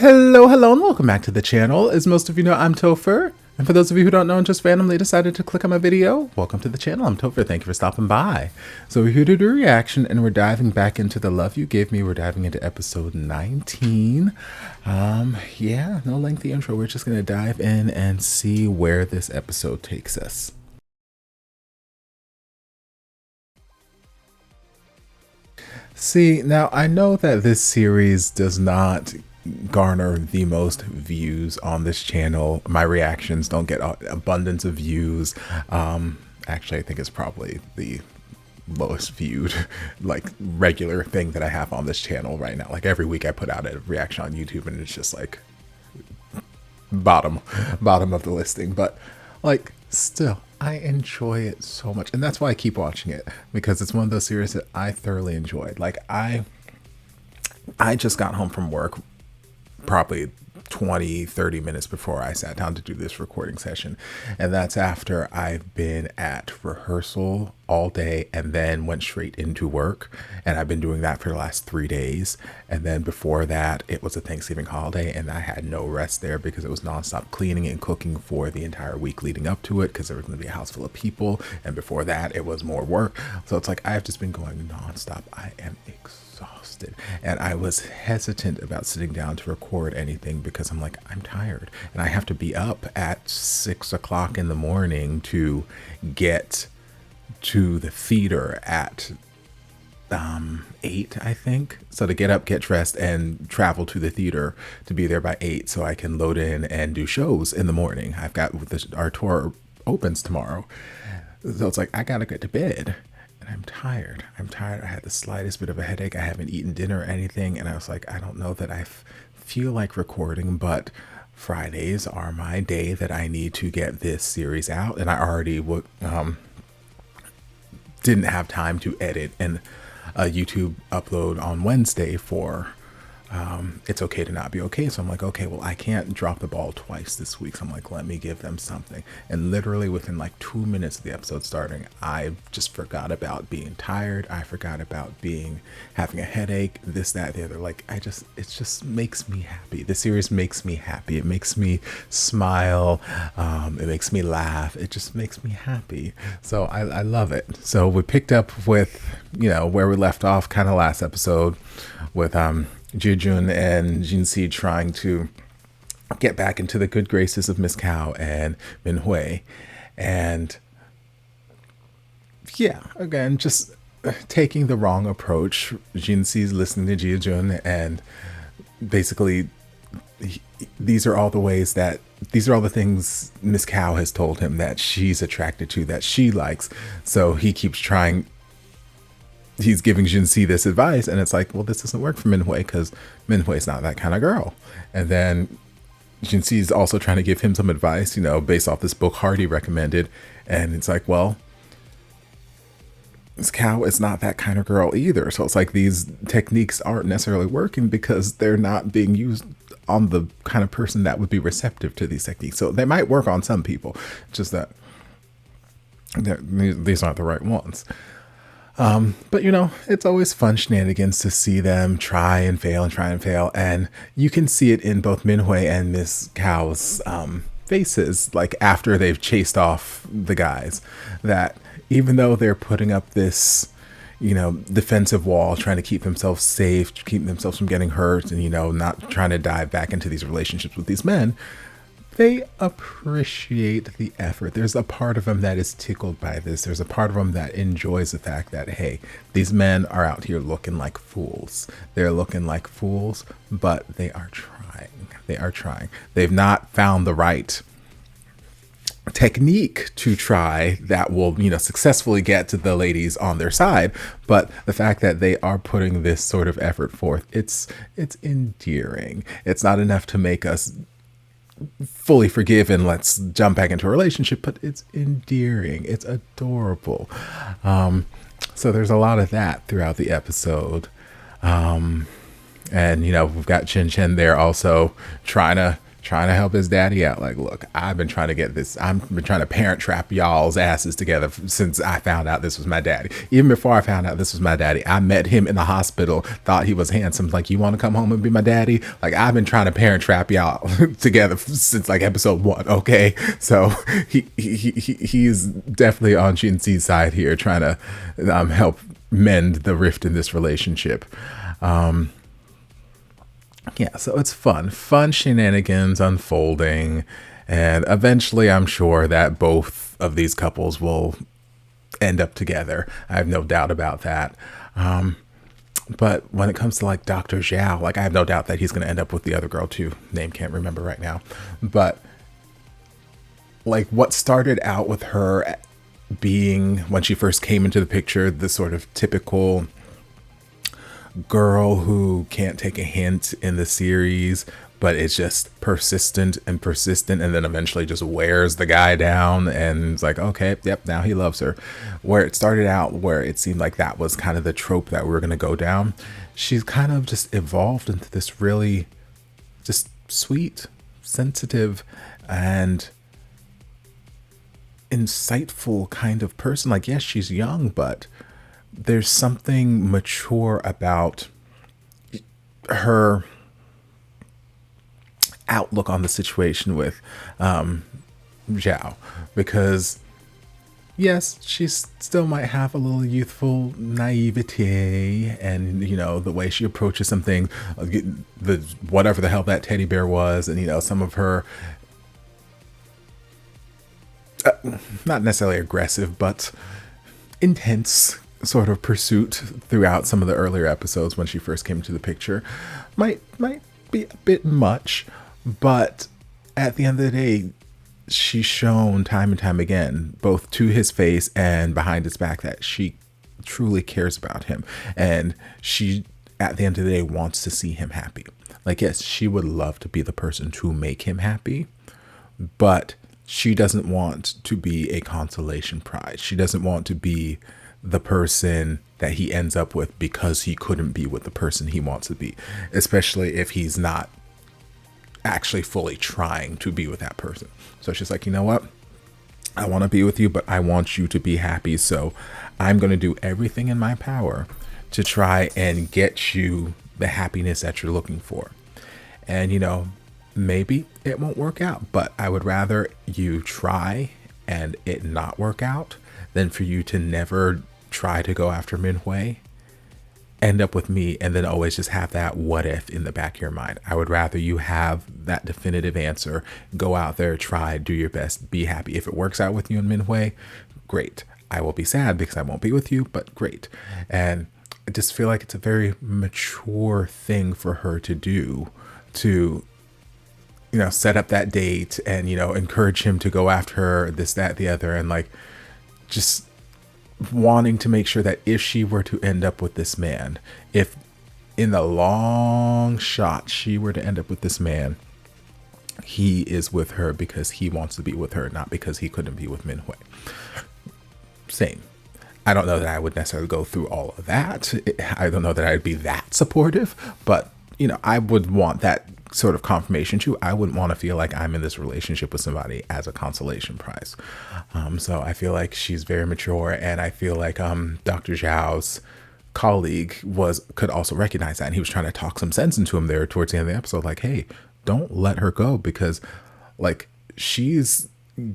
Hello, and welcome back to the channel. As most of you know, I'm Topher. And for those of you who don't know and just randomly decided to click on my video, welcome to the channel. I'm Topher. Thank you for stopping by. So we're here to do a reaction, and we're diving back into the love you gave me. We're diving into episode 19. Yeah, no lengthy intro. We're just going to dive in and see where this episode takes us. See, now I know that this series does not garner the most views on this channel. My reactions don't get abundance of views. Actually, I think it's probably the lowest viewed like regular thing that I have on this channel right now. Like every week I put out a reaction on YouTube and it's just like bottom of the listing, but like still I enjoy it so much, and that's why I keep watching it, because it's one of those series that I thoroughly enjoyed. Like I just got home from work probably 20-30 minutes before I sat down to do this recording session, and that's after I've been at rehearsal all day and then went straight into work, and I've been doing that for the last 3 days. And then before that it was a Thanksgiving holiday, and I had no rest there because it was nonstop cleaning and cooking for the entire week leading up to it, because there was going to be a house full of people, and before that it was more work. So it's like I've just been going nonstop. I am exhausted, and I was hesitant about sitting down to record anything because I'm like, I'm tired, and I have to be up at 6 o'clock in the morning to get to the theater at 8, I think. So to get up, get dressed, and travel to the theater to be there by 8 so I can load in and do shows in the morning. I've got our tour opens tomorrow, so it's like I gotta get to bed. I'm tired. I had the slightest bit of a headache. I haven't eaten dinner or anything. And I was like, I don't know that I feel like recording, but Fridays are my day that I need to get this series out. And I already didn't have time to edit and a YouTube upload on Wednesday for It's Okay to Not Be Okay. So I'm like, okay, well, I can't drop the ball twice this week. So I'm like, let me give them something. And literally within like 2 minutes of the episode starting, I just forgot about being tired. I forgot about having a headache, this, that, the other. Like it just makes me happy. The series makes me happy. It makes me smile. It makes me laugh. It just makes me happy. So I love it. So we picked up with, where we left off kind of last episode with, Jijun and Jinsi trying to get back into the good graces of Miss Kao and Minhui. And yeah, again, just taking the wrong approach. Jinsi's listening to Jijun, and basically these are all the things Miss Kao has told him that she's attracted to, that she likes. So he keeps trying. He's giving Jinsi this advice, and it's like, well, this doesn't work for Minhui because Minhui's not that kind of girl. And then Jinsi's also trying to give him some advice, based off this book Hardy recommended. And it's like, well, this Cow is not that kind of girl either. So it's like these techniques aren't necessarily working because they're not being used on the kind of person that would be receptive to these techniques. So they might work on some people, just that these aren't the right ones. But it's always fun shenanigans to see them try and fail. And you can see it in both Minhui and Miss Kao's faces, like after they've chased off the guys, that even though they're putting up this, defensive wall, trying to keep themselves safe, keep themselves from getting hurt, and, not trying to dive back into these relationships with these men, they appreciate the effort. There's a part of them that is tickled by this. There's a part of them that enjoys the fact that, hey, these men are out here looking like fools. They're looking like fools, but they are trying. They've not found the right technique to try that will, successfully get to the ladies on their side. But the fact that they are putting this sort of effort forth, it's endearing. It's not enough to make us fully forgive and let's jump back into a relationship, but it's endearing, it's adorable. So there's a lot of that throughout the episode. And we've got Chin Chen there also trying trying to help his daddy out. Like, look, I've been trying to get this. I've been trying to parent trap y'all's asses together since I found out this was my daddy. Even before I found out this was my daddy, I met him in the hospital, thought he was handsome. Like, you want to come home and be my daddy? Like, I've been trying to parent trap y'all together since like episode 1. Okay, so he's definitely on Shinzi's side here, trying to help mend the rift in this relationship. Yeah, so it's fun shenanigans unfolding, and eventually I'm sure that both of these couples will end up together. I have no doubt about that. But when it comes to like Dr. Zhao, like I have no doubt that he's going to end up with the other girl too. Name can't remember right now. But like what started out with her being, when she first came into the picture, the sort of typical girl who can't take a hint in the series, but it's just persistent and then eventually just wears the guy down and it's like, okay, yep, now he loves her. Where it started out, where it seemed like that was kind of the trope that we were going to go down, she's kind of just evolved into this really just sweet, sensitive, and insightful kind of person. Like, yes, she's young, but there's something mature about her outlook on the situation with Zhao, because yes, she still might have a little youthful naivete, and you know the way she approaches some things, the whatever the hell that teddy bear was, and you know some of her not necessarily aggressive but intense sort of pursuit throughout some of the earlier episodes when she first came into the picture might be a bit much, but at the end of the day, she's shown time and time again, both to his face and behind his back, that she truly cares about him, and she at the end of the day wants to see him happy. Like, yes, she would love to be the person to make him happy, but she doesn't want to be a consolation prize. She doesn't want to be the person that he ends up with because he couldn't be with the person he wants to be, especially if he's not actually fully trying to be with that person. So she's like, you know what? I want to be with you, but I want you to be happy. So I'm going to do everything in my power to try and get you the happiness that you're looking for. And, you know, maybe it won't work out, but I would rather you try and it not work out than for you to never try to go after Minhui, end up with me, and then always just have that what if in the back of your mind. I would rather you have that definitive answer, go out there, try, do your best, be happy. If it works out with you and Minhui, great. I will be sad because I won't be with you, but great. And I just feel like it's a very mature thing for her to do, to, you know, set up that date and, you know, encourage him to go after her, this, that, the other, and like just wanting to make sure that if she were to end up with this man, if in the long shot she were to end up with this man, he is with her because he wants to be with her, not because he couldn't be with Minhui. Same. I don't know that I would necessarily go through all of that. I don't know that I'd be that supportive, but you know, I would want that sort of confirmation too. I wouldn't want to feel like I'm in this relationship with somebody as a consolation prize. So I feel like she's very mature, and I feel like Dr. Zhao's colleague could also recognize that, and he was trying to talk some sense into him there towards the end of the episode, like, hey, don't let her go, because like she's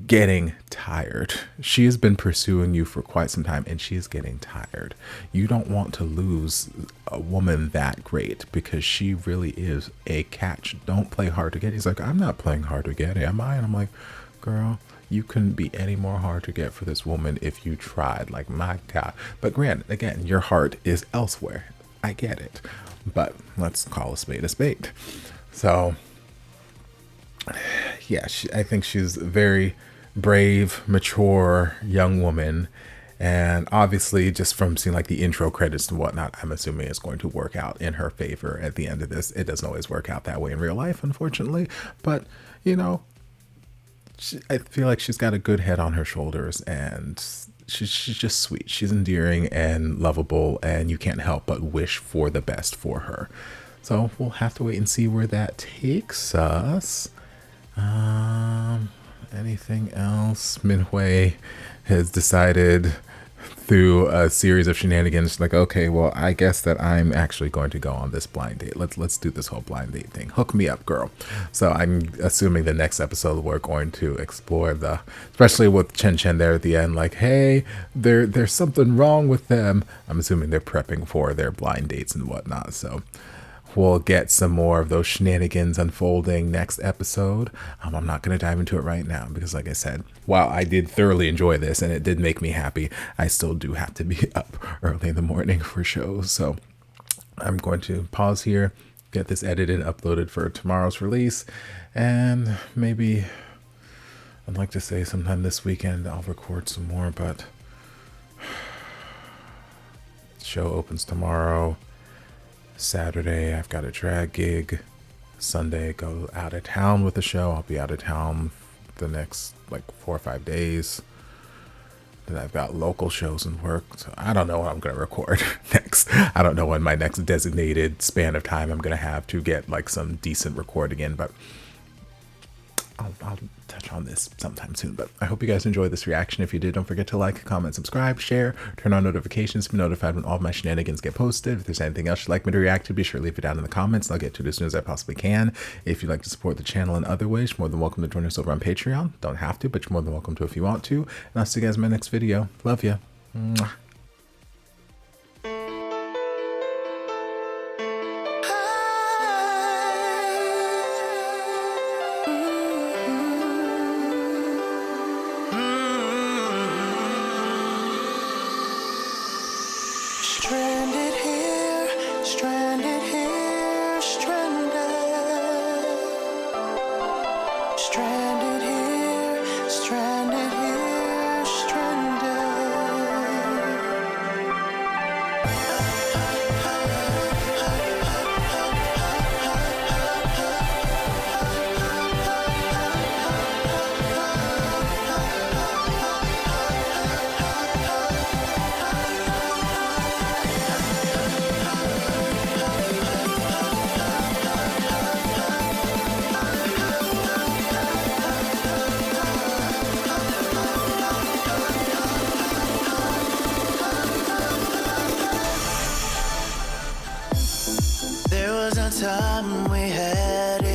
getting tired. She has been pursuing you for quite some time and she's getting tired. You don't want to lose a woman that great, because she really is a catch. Don't play hard to get. He's like, I'm not playing hard to get, am I? And I'm like, girl, you couldn't be any more hard to get for this woman if you tried. Like, my God. But granted, again, your heart is elsewhere. I get it. But let's call a spade a spade. So yeah, I think she's a very brave, mature young woman. And obviously, just from seeing like the intro credits and whatnot, I'm assuming it's going to work out in her favor at the end of this. It doesn't always work out that way in real life, unfortunately. But, you know, I feel like she's got a good head on her shoulders, and she's just sweet. She's endearing and lovable, and you can't help but wish for the best for her. So we'll have to wait and see where that takes us. Anything else? Minhui has decided through a series of shenanigans, like, okay, well, I guess that I'm actually going to go on this blind date. Let's do this whole blind date thing. Hook me up, girl. So I'm assuming the next episode we're going to explore the, especially with Chen Chen there at the end, like, hey, there's something wrong with them. I'm assuming they're prepping for their blind dates and whatnot. So we'll get some more of those shenanigans unfolding next episode. I'm not going to dive into it right now because, like I said, while I did thoroughly enjoy this and it did make me happy, I still do have to be up early in the morning for shows. So I'm going to pause here, get this edited and uploaded for tomorrow's release, and maybe I'd like to say sometime this weekend I'll record some more, but show opens tomorrow. Saturday, I've got a drag gig. Sunday, go out of town with the show. I'll be out of town the next like 4 or 5 days. Then I've got local shows and work. So I don't know what I'm going to record next. I don't know when my next designated span of time I'm going to have to get like some decent recording in, but I'll touch on this sometime soon. But I hope you guys enjoyed this reaction. If you did, don't forget to like, comment, subscribe, share, turn on notifications to be notified when all of my shenanigans get posted. If there's anything else you'd like me to react to, be sure to leave it down in the comments and I'll get to it as soon as I possibly can. If you'd like to support the channel in other ways, you're more than welcome to join us over on Patreon. Don't have to, but you're more than welcome to if you want to. And I'll see you guys in my next video. Love ya. Mwah. Stranded here, stranded here, stranded. Stranded here, stranded here, There was a time we had it.